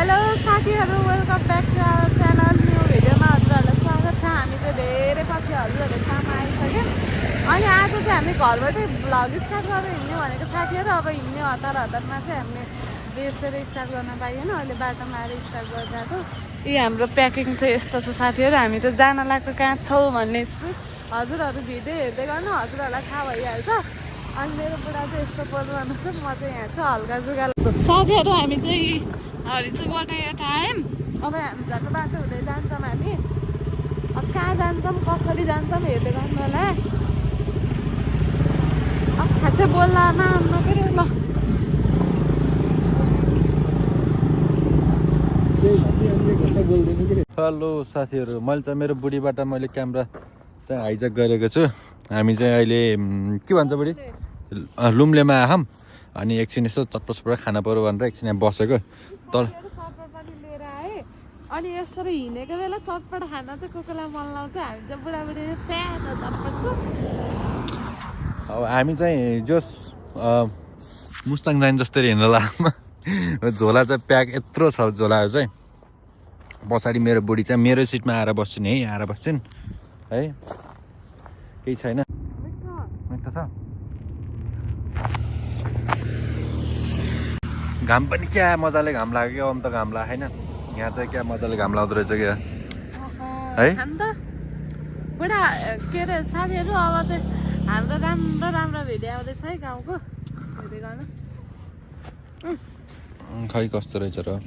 Hello साथीहरू, welcome back to our channel. New भिडियोमा हजुरहरूलाई स्वागत छ। हामी चाहिँ धेरै पछि हजुरहरूले काम आइसक्यो अनि आज चाहिँ हामी घरबाटै भ्लग स्टार्ट गरेर हिँड्ने भनेको साथीहरू। अब हिँड्ने हतारमा चाहिँ हामीले बिर्सेर स्टार्ट गर्न पाइएन। अहिले बाटोमा आएर स्टार्ट गरिरहेको। यी हाम्रो प्याकिङ चाहिँ यस्तो छ साथीहरू। हामी चाहिँ जान लाग्यो कहाँ छौँ भन्ने हजुरहरू भिडियो हेर्दै गर्नु, हजुरहरूलाई थाहा भइहाल्छ। अनि मेरो बुढा चाहिँ यस्तो बोल्नु छ, म चाहिँ यहाँ चाहिँ हल्का जुगा साथीहरू। हामी चाहिँ हरिचोकबाट यता आयौँ। अब हामी झन् बाटो हुँदै जान्छौँ। हामी अब कहाँ जान्छौँ, कसरी जान्छौँ हेर्दै गर्नु होला। अब खासै बोल्न नआउनु पऱ्यो ल। हेलो साथीहरू, मैले चाहिँ मेरो बुढीबाट मैले क्यामेरा चाहिँ हाइज्याक गरेको छु। हामी चाहिँ अहिले के भन्छ बुढी लुम्लेमा आयौँ अनि एकछिन यसो चटपट खाना पऱ्यो भनेर एकछिन यहाँ बसेको। तर लिएर आएँ अनि यसरी हिँडेको बेला चटपट खान चाहिँ कोकोलाई मन लाउँछ। हामी चाहिँ बुढाबुढी फ्यान हो चटपटको। अब हामी चाहिँ जोस मुस्ताङ जाने जस्तै हिँड्न लाग्छौँ। झोला चाहिँ प्याक यत्रो छ झोलाहरू चाहिँ। पछाडि मेरो बुढी चाहिँ मेरो सिटमा आएर बस्छिन् है, आएर बस्छिन् है, केही छैन। मिठो छ। घाम पनि क्या मजाले घाम लाग्यो क्या, अन्त घाम लागेन यहाँ चाहिँ क्या मजाले घाम लाग्दो रहेछ क्या है। बुढा के अरे साथीहरू, अब चाहिँ हाम्रो राम्रो राम्रो भिडियो आउँदैछ है गाउँको, हेर्दै गर्नु। खै कस्तो रहेछ र।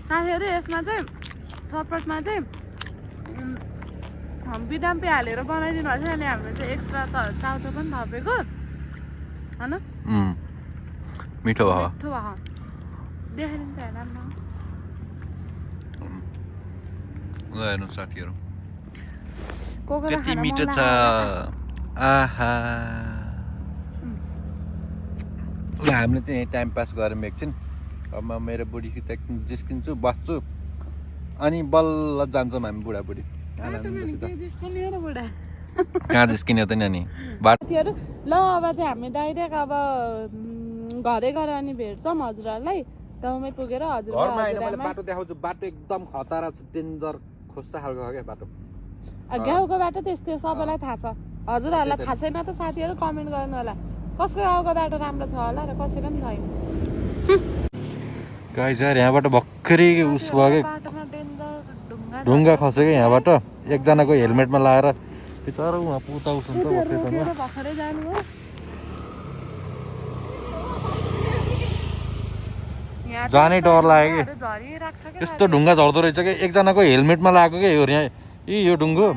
साथीहरू यसमा चाहिँ चटपटमा चाहिँ हम्पी हालेर बनाइदिनु भएको छ। अनि हामीले चाहिँ एक्स्ट्रा चाउचाउ पनि थपेको होइन। मिठो भयो। मिठो भयो, देखाइदिनु त राम्रो हेर्नु साथीहरू कोकोला कति खाना मिठो मन छ। आहा ल हामीले चाहिँ टाइम पास गरौँ एकछिन। अब म मेरो बुढीसित एकछिन जिस्किन्छु, बस्छु अनि बल्ल जान्छौँ हामी बुढाबुढी। कहाँ जिस्किने त नि साथीहरू। ल अब चाहिँ हामी डाइरेक्ट अब घरै गएर अनि भेट्छौँ हजुरहरूलाई। गाउँमै पुगेर घरमा हैन, मैले बाटो देखाउँछु। बाटो एकदम खतरा छ, डेन्जर खोस्टा खालको हो क्या बाटो। गाउँको बाटो त्यस्तै हो, सबैलाई थाहा छ। हजुरहरूलाई थाहा छैन त साथीहरू कमेन्ट गर्नु होला कसको गाउँको बाटो राम्रो छ होला र कसैको पनि छैन। गाइस यार यहाँबाट भर्खरै उस भयो क्या, ढुङ्गा खस्यो क्या यहाँबाट। एकजनाको हेलमेटमा लाएर बिचरा उहाँ पुता उस हुन्छ भर्खरै जानु हो। जानै डर लाग्यो कि यस्तो ढुङ्गा झर्दो रहेछ कि। एकजनाको हेलमेटमा लागेको क्या यो यहाँ। यो ढुङ्गो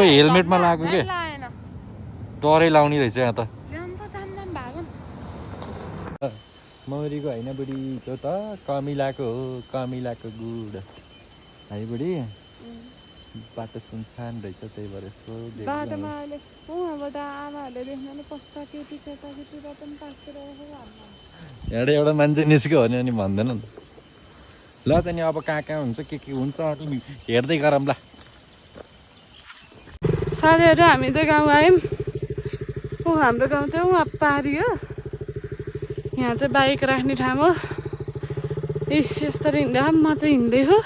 हेलमेटमा लागेको के, डरै लाउने रहेछ यहाँ त। मौरीको होइन बुढी, त्यो त कमिलाको हो, कमिलाको गुड है बुढी। बाटो सुनसान रहेछ, त्यही भएर यसो बाटोमा अहिले उहाँबाट आमाहरूले देख्न नि कस्ता केटीकेटा पनि पासेर एउटा एउटा मान्छे निस्क्यो भने अनि भन्दैन नि। ल त नि अब कहाँ कहाँ हुन्छ के हुन्छ हेर्दै गरौँ ल। साथीहरू हामी चाहिँ गाउँ आयौँ। हाम्रो गाउँ चाहिँ उहाँ पारी हो। यहाँ चाहिँ बाइक राख्ने ठाउँ हो। ए यस्तरी हिँड्दा म चाहिँ हिँड्दै हो,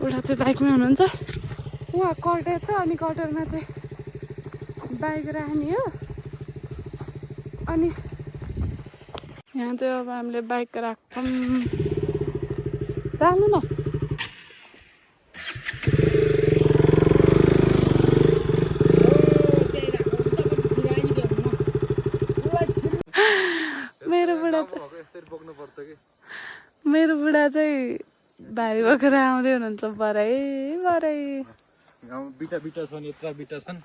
उता चाहिँ बाइकमै हुनुहुन्छ। उहाँ कटेर छ अनि कटेरमा चाहिँ बाइक राख्ने हो। अनि यहाँ चाहिँ अब हामीले बाइक राख्छौँ। राख्नु न। मेरो बुढा चाहिँ भारी बोकेर आउँदै हुनुहुन्छ बराई। बिटा छन्, यत्रा बिटा छन्,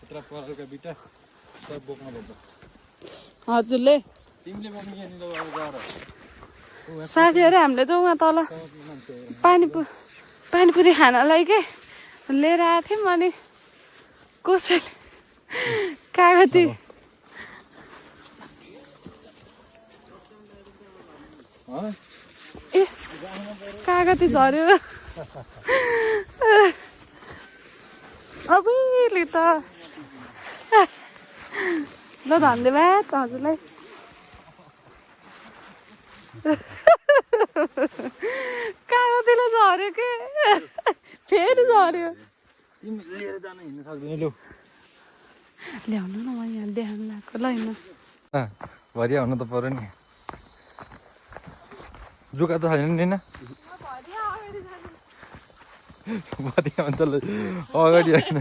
यत्रा परका बिटा सब बोक्नु पर्छ। हजुरले तिमीले बोक्नु यहाँनिर गएर। साथीहरू हामीले चाहिँ उहाँ तल पानीपुरी खानलाई के लिएर आएको थियौँ। अनि कसैले कागती ए कागती झऱ्यो। अबुइले त ल धन्यवाद हजुरलाई कागतिलो झऱ्यो के फेरि झऱ्यो तिमी लिएर जान हिँड्न सक्दैन लु ल्याउनु न म यहाँ देखाउनु लगाएको ल हिँड्नु भरिया हुनु त पर्यो नि जुका त छैन नि भरिया हुन्छ ल अगाडि होइन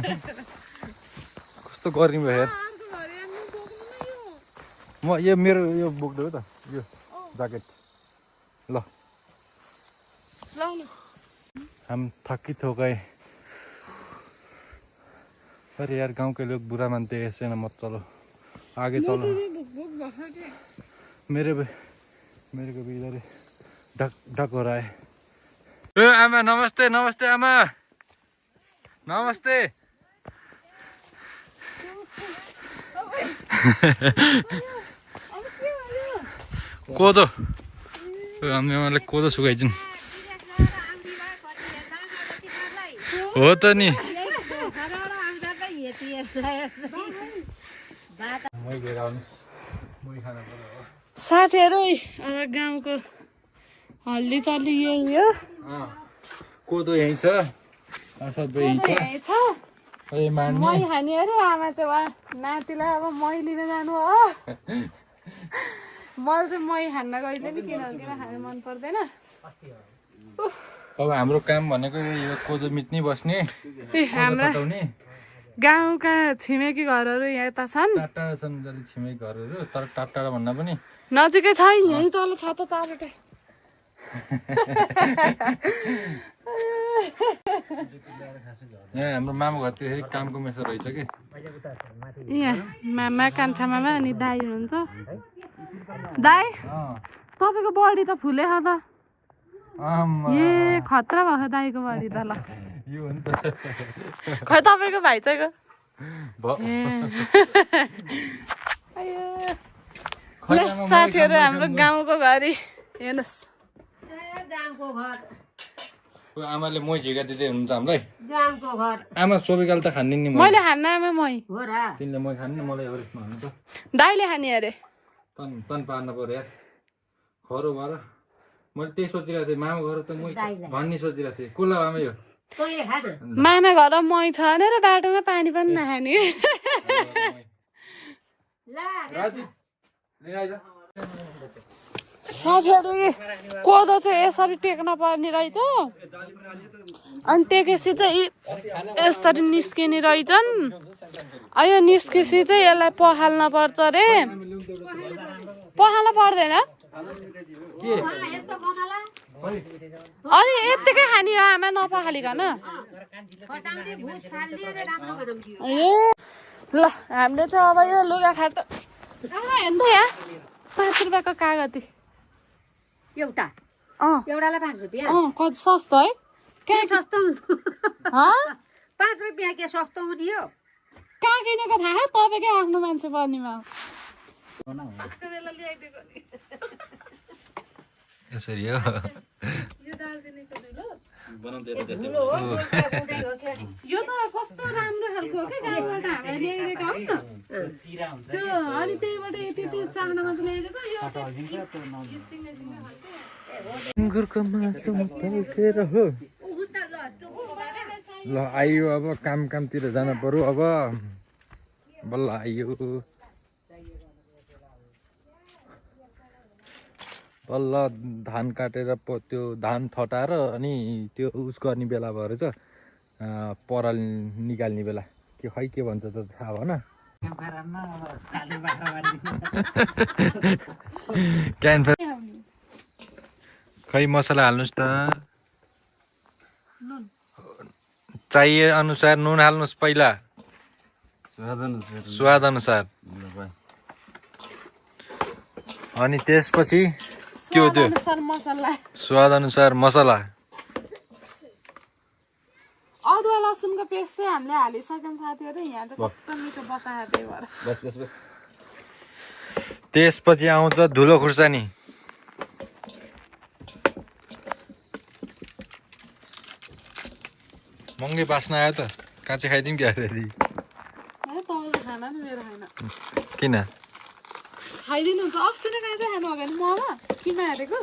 कस्तो गर्मी भयो यार म यो मेरो यो बोक्दै हो त यो ज्याकेट ल हम थकित हो गए अरे यार गांव के लोग बुरा मानते हैं ऐसे ना मत चलो आगे चलो मेरे को भी इधर ढक हो रहा है ए आमा नमस्ते नमस्ते आमा नमस्ते कोदो आमाले कोदो सुकाइदिन् हो त नि साथीहरू अब गाउँको हल्दी चल्ली यही हो कोदो यहीँ छ सबै यहीँ छ मै खाने अरे आमा चाहिँ वा नातिलाई अब मै लिन जानु हो मलाई चाहिँ मै खान्न कहिले नि किन खानु मन पर्दैन अब हाम्रो काम भनेको यो कोदो मिच्नै बस्ने हाम्रा गाउँका छिमेकी घरहरू यहाँ त छन् टाढा छन् छिमेकी घरहरू तर टाढा भन्दा पनि नजिकै छ यहीँ तल छ त चारवटा यहाँ हाम्रो मामा घर त्यसरी कामको मेसो रहेछ कि यहाँ मामा कान्छा मामा अनि दाई हुनुहुन्छ दाई तपाईँको बडी त फुले छ त ए खतरा भएको दाईको बडी त ल खै तपाईँको भाइ चाहिँको ल साथीहरू हाम्रो गाउँको घरि हेर्नुहोस् आमाले मै झिका दिँदै हुनुहुन्छ हामीलाई आमा सोबिकाल त खान्दिन नि मैले खान्न आमा मै तिमीले मै खान्न मलाई एभरेस्टमा हान्नु त दाइले खाने अरे तन पार्नु पर्यो यार खरो भएर मैले त्यही सोचिरहेको थिएँ मामा घर त मै भन्ने सोचिरहेको थिएँ कसलाई आमा यो मामा घर मै छ भने र बाटोमा पानी पनि नखाने साथीहरू कोदो चाहिँ यसरी टेक्न पर्ने रहेछ अनि टेकेपछि चाहिँ यसरी निस्किने रहेछन् यो निस्केपछि चाहिँ यसलाई पखाल्न पर्छ अरे पखाल्न पर्दैन अनि यत्तिकै खाने हो आमा नपखालिकन ए ल हामीले चाहिँ अब यो लुगाफाटा हेर्नु यहाँ 5 रुपियाँको कागती एउटालाई 5 रुपियाँ कति सस्तो है के सस्तो 5 रुपियाँ के सस्तो हुने हो कहाँ किनेको थाहा तपाईँकै आफ्नो मान्छे पर्नेमा यसरी हो यो त कस्तो राम्रो खालको हो क्या गाउँबाट हामीले ल्याइदिएको हो त्यो अनि त्यहीबाट यति चाख्न मात्र ल्याइदिएको यो ल आइयो अब कामतिर जान पर्यो अब बल्ल आइयो बल्ल धान काटेर त्यो धान थटाएर अनि त्यो उस गर्ने बेला भएर चाहिँ पराल निकाल्ने बेला के खै के भन्छ त थाहा भएन खै मसला हाल्नुहोस् त चाहिए अनुसार नुन हाल्नुहोस् पहिला स्वाद अनुसार अनि त्यसपछि त्यो स्वाद अनुसार मसला अदुवा लसुनको पेस्ट चाहिँ हामीले हालिसक्यौँ साथीहरू यहाँ चाहिँ कस्तो मिठो बसायो त्यही भएर त्यसपछि आउँछ धुलो खुर्सानी महँगै बास्न आयो त काँचै खाइदिउँ क्या फेरि तपाईँको खाना नि मेरो खाना किन खाइदिनुहुन्छ अस्ति नै काँचै खानु अगाडि ममा किन हालेको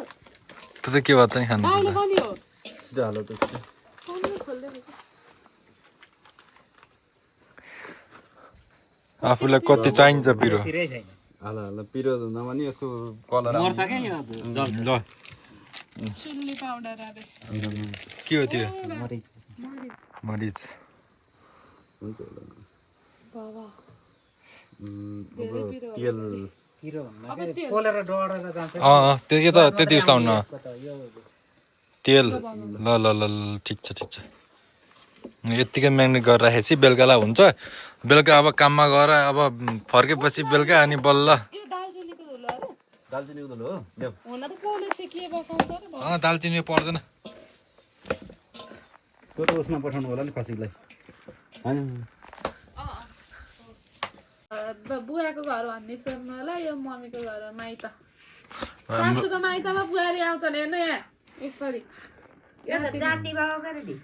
त के भयो त नि खानु दाइले पनि हो हालो त आफूलाई कति चाहिन्छ पिरो हाल पिरो नभनी यसको कलर ल चिल्ली पाउडर अरे के हो त्यो मरिच बाबा त्यो के त त्यति उस लाउनु तेल ल ल ल ठिक छ यत्तिकै म्यारिनेट गरेर राखेपछि बेलुकालाई हुन्छ बेलुका अब काममा गएर अब फर्केपछि बेलुका अनि बल्ल यो दालचिनीको धुलो अरे दालचिनीको धुलो हो ल्याऊ हुन त कोले सेकिए बसाउँछ अरे दालचिनी पर्दैन त्यो त उसमा पठाउनु होला नि खसीलाई होइन बुवाको घर भन्ने सोध्नु होला यो मम्मीको घर माइत सासूको माइतमा बुहारी आउँछन् हेर्नु यहाँ यसरी यो त जाति भाव गरे नि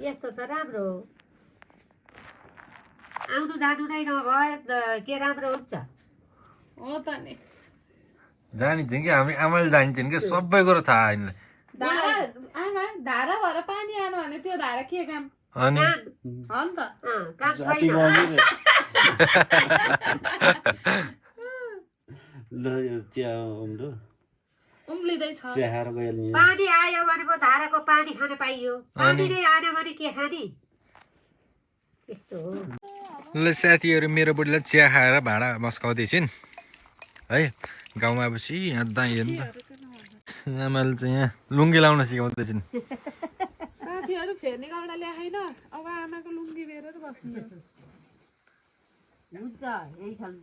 यस्तो त राम्रो हो आउनु जानु नै नभए के राम्रो हुन्छ हो त नि जानिथिन् कि हामी आमाले जानिथिन् कि सबै कुरो थाहा हामीलाई आमा धारा भएर पानी आनु भने त्यो धारा के काम अनि हो नि त काम छैन ल यो चिया उम्लो उम्लिँदैछ चिया खाएर गयो नि पानी आयो भने पो धाराको पानी खान पाइयो पानी नै आएन भने के खाने यस्तो हो ल साथीहरू मेरो बुढीलाई चिया खाएर भाँडा मस्काउँदैछिन् है गाउँमा आएपछि यहाँ दाइ हेर्नु त आमाले चाहिँ यहाँ लुङ्गी लाउन सिकाउँदैछिन् साथीहरू फेर्ने कपडा ल्याएन अब आमाको लुङ्गी बेरेर बस्नु हुन्छ यही खानु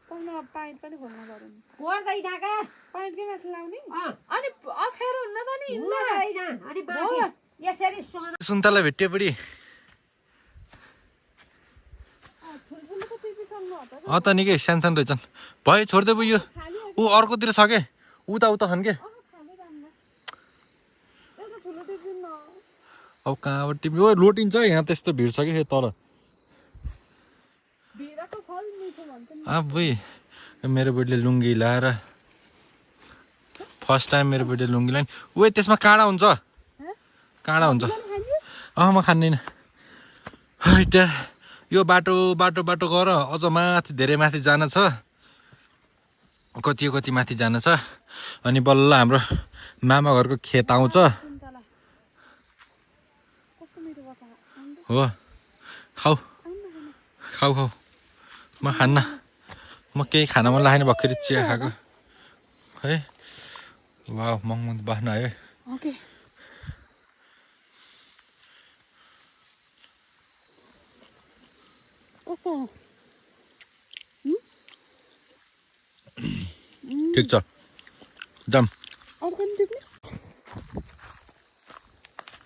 पहिला पाइन्ट पनि खोल्नु पर्यो नि पर्दैन का पाइन्टकै माथि लाउने अनि अप्ठ्यारो हुन्न त नि होइन अनि बाँकी यसरी सुन्तला भेट्यो बुढी त निकै सानो रहेछन् भयो छोड्दै बुझ्यो ऊ अर्कोतिर छ के उता छन् के अब कहाँबाट टिप्यो लोटिन्छ यहाँ त्यस्तो भिड छ कि तल बुइ मेरो बुढीले लुङ्गी लाएर फर्स्ट टाइम मेरो बुढीले लुङ्गी लाइन ऊ त्यसमा काँडा हुन्छ म खान्दिनँ यो बाटो गर अझ माथि धेरै माथि जान छ कति माथि जान छ अनि बल्ल हाम्रो मामा घरको खेत आउँछ हो खाऊ म खान्न म केही खान मन लागेन भर्खरै चिया खाएको है वा महँगो बस्न आयो ठिक छ जाम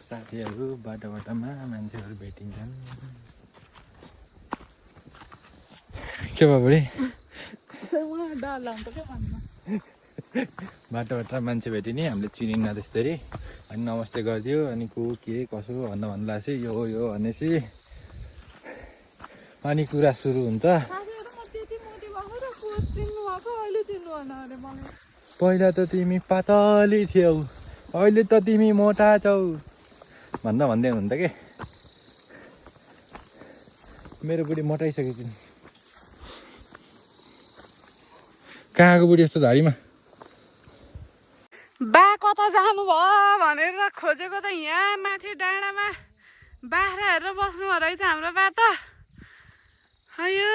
साथीहरू बाटोमा मान्छेहरू भेटिन्छन् के भयो बुढी बाटोबाट मान्छे भेट्यो नि हामीले चिनिन्न त्यसरी अनि नमस्ते गरिदियो अनि को के कसो भन्दा चाहिँ यो भनेपछि अनि कुरा सुरु हुन्छ पहिला त तिमी पातली थियौ अहिले त तिमी मोटा छौ भन्दै हुनुहुन्छ के मेरो बुढी मोटाइसकेको छु कहाँको बुढी यस्तो झाडीमा बा कता जानुभयो भनेर खोजेको त यहाँ माथि डाँडामा बाख्रा हेरेर बस्नु रहेछ हाम्रो बा त अयो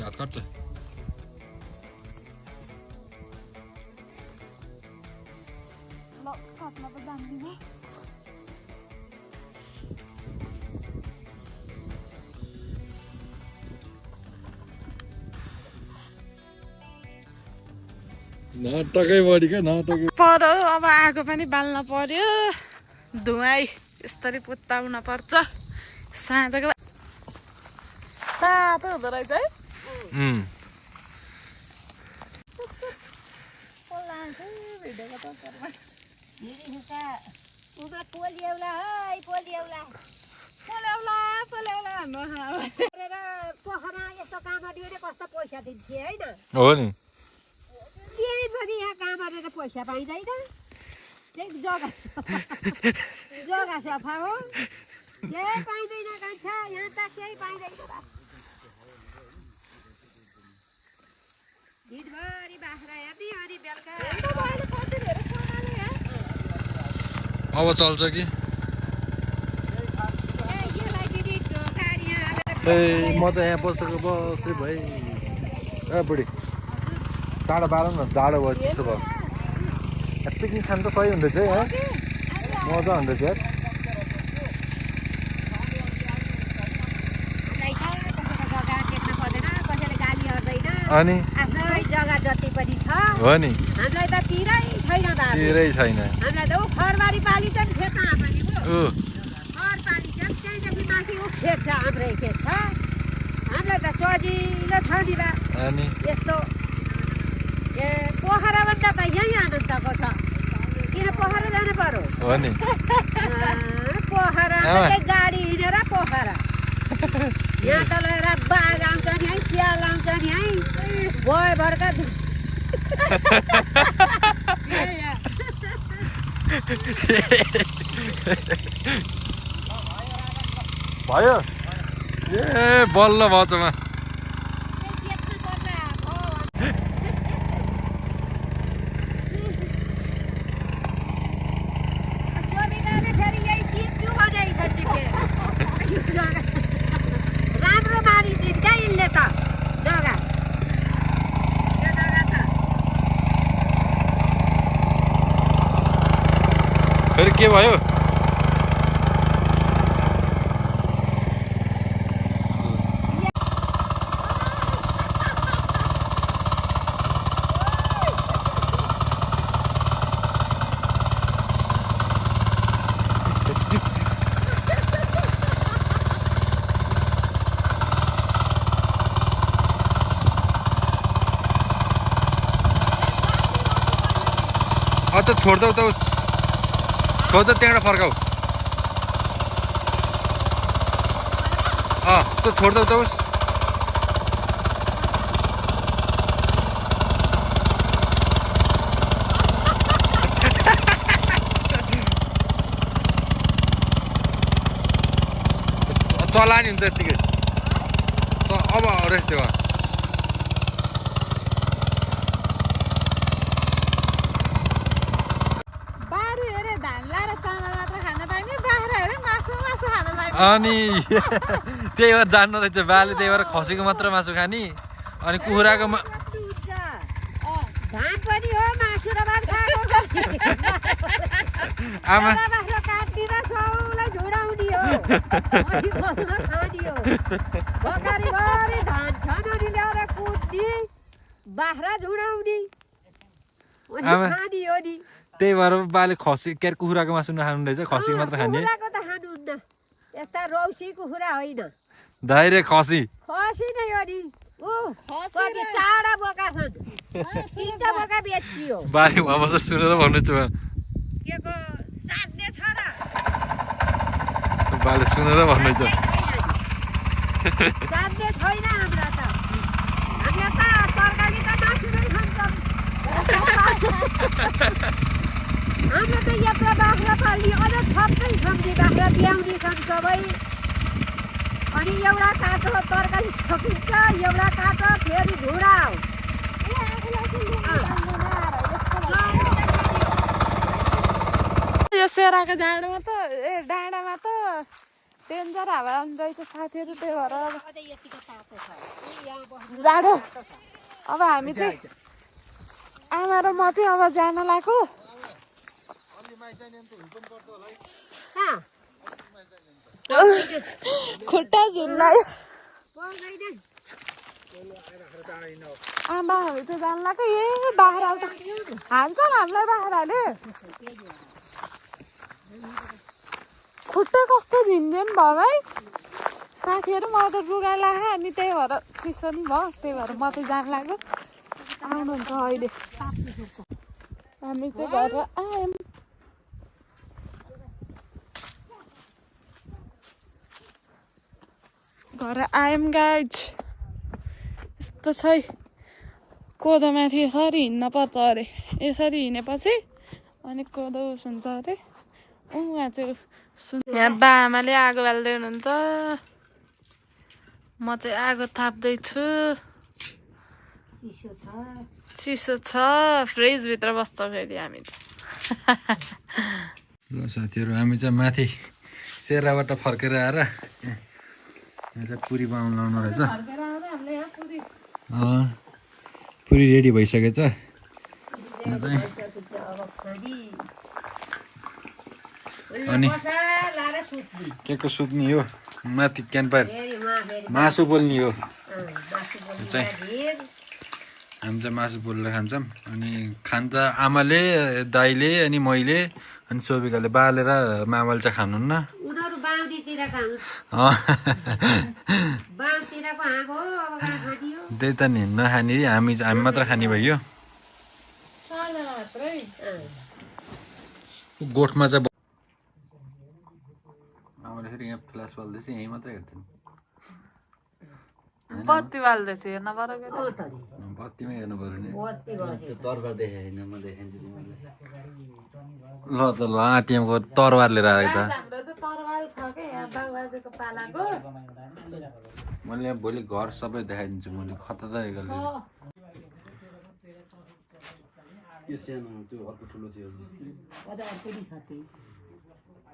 हात काट्छ म त जान्दिनँ नाटकै बढी क्या नाटकै पर्यो अब आगो पनि बाल्न पर्यो धुवाई यसरी पुत्ताउन पर्छ साँझको तातो हुँदो रहेछ है पोखरा यस्तो काम गरेर कस्तो पैसा दिन्थे होइन हो नि दिनभरि यहाँ काम गरेर पैसा पाइँदैन त्यही जग्गा जग्गा सफा हो केही पाइँदैन कान्छा यहाँ त केही पाइँदैन दिनभरि बाख्रा हेर्ने अनि बेलुका अब चल्छ कि ए म त यहाँ बसेको बस्दै भए ए बुढी चाँडो बाह्र न जाडो भयो त्यस्तो भयो पिकनिक खानु त सही हुँदैछ है मजा हुँदैछ यार अनि जग्गा जति पनि छ हो नि हामीलाई त तिरै छैन तिरै छैन हामीलाई त ऊ खरबारी पाली त नि खेत कहाँ पनि खर पाली छ त्यहाँदेखि माथि ऊ खेत छ हाम्रै खेत छ हामीलाई त सजिलो छ नि बा अनि यस्तो ए पोखराभन्दा त यहीँ आनन्दको छ किन पोखरा जानु पर्यो हो नि पोखरा गाडी हिँडेर पोखरा यहाँ त लगेर बाघ आउँछ नि है स्याल आउँछ नि है भयभरका भयो ए बल्ल भचमा राम्रो मारिदिन्छ क्या यिनले त जग्गा फेरि के भयो त छोड्देऊ त उस छोड त त्यहाँबाट फर्काऊ त छोड्देऊ त उस चला नि त यत्तिकै अब रेस्ट देऊ अनि त्यही भएर जान्नु रहेछ बाले त्यही भएर खसीको मात्र मासु खाने अनि कुखुराको धान पनि हो मासु र भात खाएको आमा काट्दिन सबलाई झुडाउने हो खाने हो बकरीभरि धान छ नि ल्याएर कुट्ने बाख्रा झुडाउने खाने हो नि त्यही भएर बाले खसी के अरे कुखुराको मासु नखानु रहेछ खसीको मात्र खाने त खानुहुन्न यस्ता रौसी कुखुरा होइन डाइरेक्ट खसी खसी नै हो नि कति चारवटा बोका छन् 3टा बोका बेचियो बारे अब सुनेर भन्दैछु के को साध्ने छ र बाले सुनेर भन्दैछ साध्ने छैन हाम्रा त हामी त तरकारी त मासु नै खान्छौँ हाम्रो त यत्रो बाख्रा पाल्ने अझ थप्दै छौँ नि बाख्रा ब्याउने छन् सबै अनि एउटा काटो तरकारी सकिन्छ एउटा काटो फेरि झुडाउ यो सेराको जाडोमा त डाँडामा त डेन्जर हावा आउँदो रहेछ साथीहरू त्यही भएर जाडो अब हामी चाहिँ आमा र म चाहिँ अब जान लाग्यो खुट्टा झुल्लायो आमाहरू त जान लाग्यो ए बाख्रा त हान्छ हामीलाई बाख्राले खुट्टा कस्तो झिन्झेन भयो भाइ साथीहरू म त लुगा लाएँ अनि त्यही भएर चिसो नि भयो त्यही भएर म त जान लाग्यो आउनुहुन्छ अहिले हामी चाहिँ घर आयौँ घर आयौँ गाइज यस्तो छ कोदोमाथि यसरी हिँड्न पर्छ अरे यसरी हिँडेपछि अनि कोदो उस हुन्छ अरे उहाँ चाहिँ यहाँ बा आमाले आगो बाल्दै हुनुहुन्छ म चाहिँ आगो थाप्दैछु चिसो छ फ्रिजभित्र बस्छ फेरि हामी ल साथीहरू हामी चाहिँ माथि सेराबाट फर्केर आएर यहाँ चाहिँ पुरी बनाउनु लाउनु रहेछ पुरी रेडी भइसकेछ यहाँ चाहिँ अनि के को सुत्ने हो माथि क्याम्पर मासु पोल्ने हो चाहिँ हामी चाहिँ मासु पोलेर खान्छौँ अनि खान्छ आमाले दाइले अनि मैले अनि सोभिकाले बालेर मामाले चाहिँ खानुहुन्न त्यही त नि नखाने हामी मात्र खाने भयो गोठमा चाहिँ आमाले फेरि यहाँ फ्ल्यास बाल्दैछ यहीँ मात्रै हेर्थ्यौँ बत्ती बाल्दैछु हेर्न पर्यो बत्तीमै हेर्नु पर्यो नि तर्का देखाएन म देखाइदिन्छु ल त ल आटिएमको तरवार लिएर आएको त तरवाल छ के यहाँ बाबुबाजेको पालाको मैले यहाँ भोलि घर सबै देखाइदिन्छु मैले खतरनाक त्यो सानो त्यो अर्को ठुलो थियो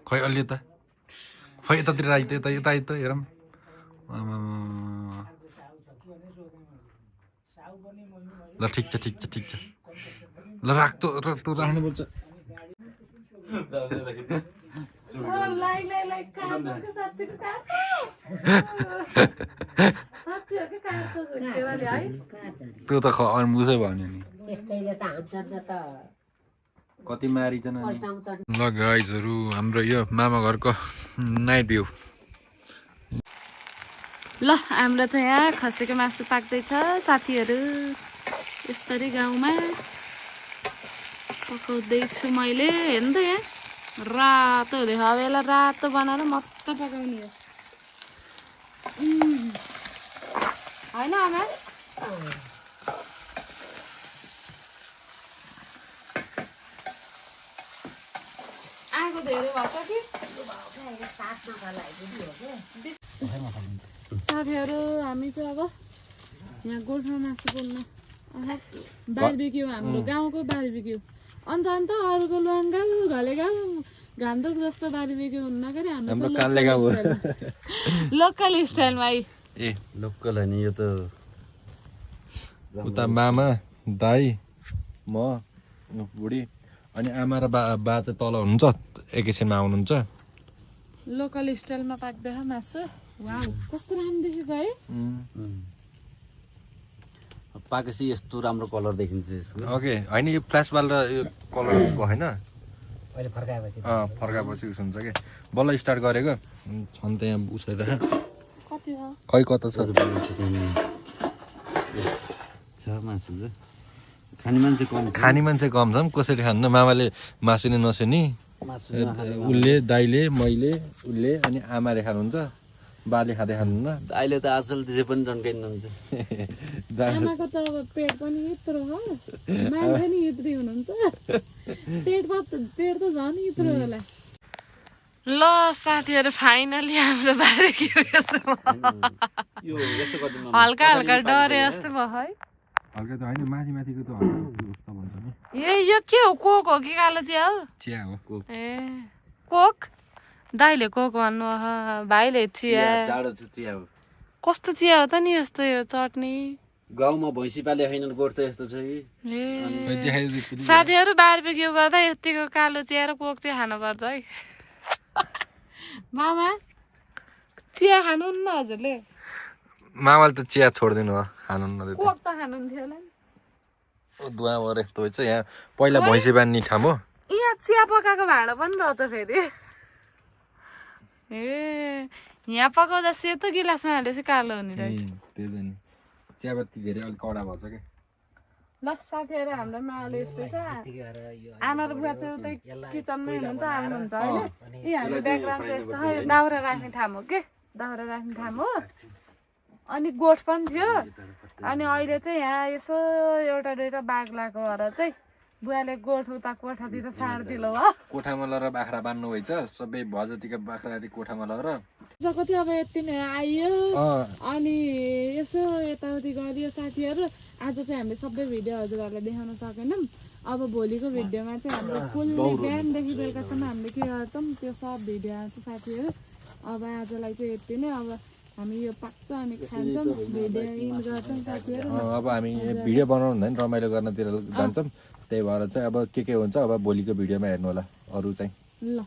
खै अलि त खै यतातिर आइत यता यता आइत हेरौँ ल ठिक छ ल राख्तो तँ राख्नुपर्छ त्यो त मुसै भयो नि कति मारिकन ल गाइजहरू हाम्रो यो मामा घरको नाइट भ्यू ल हाम्रो चाहिँ यहाँ खसीको मासु पाक्दैछ साथीहरू यसरी गाउँमा पकाउँदैछु मैले हेर्नु त यहाँ रातो हुँदैछ अब यसलाई रातो बनाएर मस्त पकाउने हो होइन आमा आगो धेरै भएको कि साथीहरू हामी चाहिँ अब यहाँ गोठमा मासु पोल्न बारबिक्यू हाम्रो गाउँको बारबिक्यू अन्त अरूको लुवाङ घले गाउँ घान्दुक जस्तो बारबिक्यू हुन्न के हाम्रो लोकल स्टाइलमा ए लोकल होइन यो त उता मामा दाई म बुढी अनि आमा र बा चाहिँ तल हुनुहुन्छ एकैछिनमा आउनुहुन्छ लोकल स्टाइलमा पाक्दैछ मासु वाउ कस्तो राम्रो देखेको है पाकेपछि यस्तो राम्रो कलर देखिन्छ यसको ओके होइन यो फ्ल्यास बाल र यो कलर उसको होइन अहिले फर्काएपछि उस हुन्छ कि बल्ल स्टार्ट गरेको छन् त यहाँ उसैर कति हो खै कता छ मासु खाने मान्छे कम छ कसैले खान्न मामाले मासु नै नसुनी उसले दाइले मैले उसले अनि आमाले खानुहुन्छ बाले खाँदै खानुहुन्न अहिले त आजकल त्यसै पनि टन्काइनुहुन्छ आमाको त अब पेट पनि यत्रो हो मान्छे नि यत्रै हुनुहुन्छ पेट त झन् यत्रो होला ल साथीहरू फाइनली हाम्रो बारबिक्यू हल्का हल्का डरे जस्तो भयो है हल्का त होइन माथिको त हल्का उस्तो भन्छ नि यो के हो कोक हो कि कालो चिया हो चिया हो ए कोक दाइले कोक भन्नु भाइले चिया जाडो चिया हो कस्तो चिया हो त नि यस्तो यो चटनी गाउँमा भैँसी पाले छैनन् गोठ त यस्तो छ कि ए साथीहरू बारबेक्यू गर्दा यतिको कालो चिया र कोक चाहिँ खानुपर्छ है मामा चिया खानुहुन्न हजुरले मामाले त चिया छोडिदिनु भयो खानुहुन्न कोक त खानुहुन्थ्यो होला नि दुवा भएर यस्तो हुन्छ यहाँ पहिला भैँसी बान्ने ठाउँ हो यहाँ चिया पकाएको भाँडा पनि रहेछ फेरि ए यहाँ पकाउँदा सेतो गिलासमा हालेपछि कालो हुने रहेछ त्यही त नि चियापत्ती धेरै अलिक कडा भएछ क्या ल साथीहरू हाम्रो माले यस्तै छ आमा र बुवा चाहिँ उतै किचनमै हुनुहुन्छ आउनुहुन्छ होइन यी हाम्रो ब्याकग्राउन्ड चाहिँ यस्तो है दाउरा राख्ने ठाउँ हो के दाउरा राख्ने ठाउँ हो अनि गोठ पनि थियो अनि अहिले चाहिँ यहाँ यसो एउटा दुइटा बाघ लगाएको भएर चाहिँ बुवाले गोठ उता कोठातिर सारिदिलो हो कोठामा लगेर बाख्रा बान्नु भएछ सबै भजतीका बाख्रा आदि कोठामा लगेर आजको चाहिँ अब यति नै आइयो अनि यसो यताउति गरियो साथीहरू आज चाहिँ हामीले सबै भिडियो हजुरहरूलाई देखाउन सकेनौँ अब भोलिको भिडियोमा चाहिँ हाम्रो फुल बिहानदेखि बेलुकासम्म हामीले के गर्छौँ त्यो सब भिडियो आउँछ साथीहरू अब आजलाई चाहिँ यति नै अब हामी यो पाक्छ अनि खान्छौँ भिडियो इन गर्छौँ साथीहरू अब हामी भिडियो बनाउनु हुँदैन रमाइलो गर्नतिर जान्छौँ त्यही भएर चाहिँ अब के हुन्छ अब भोलिको भिडियोमा हेर्नु होला अरू चाहिँ ल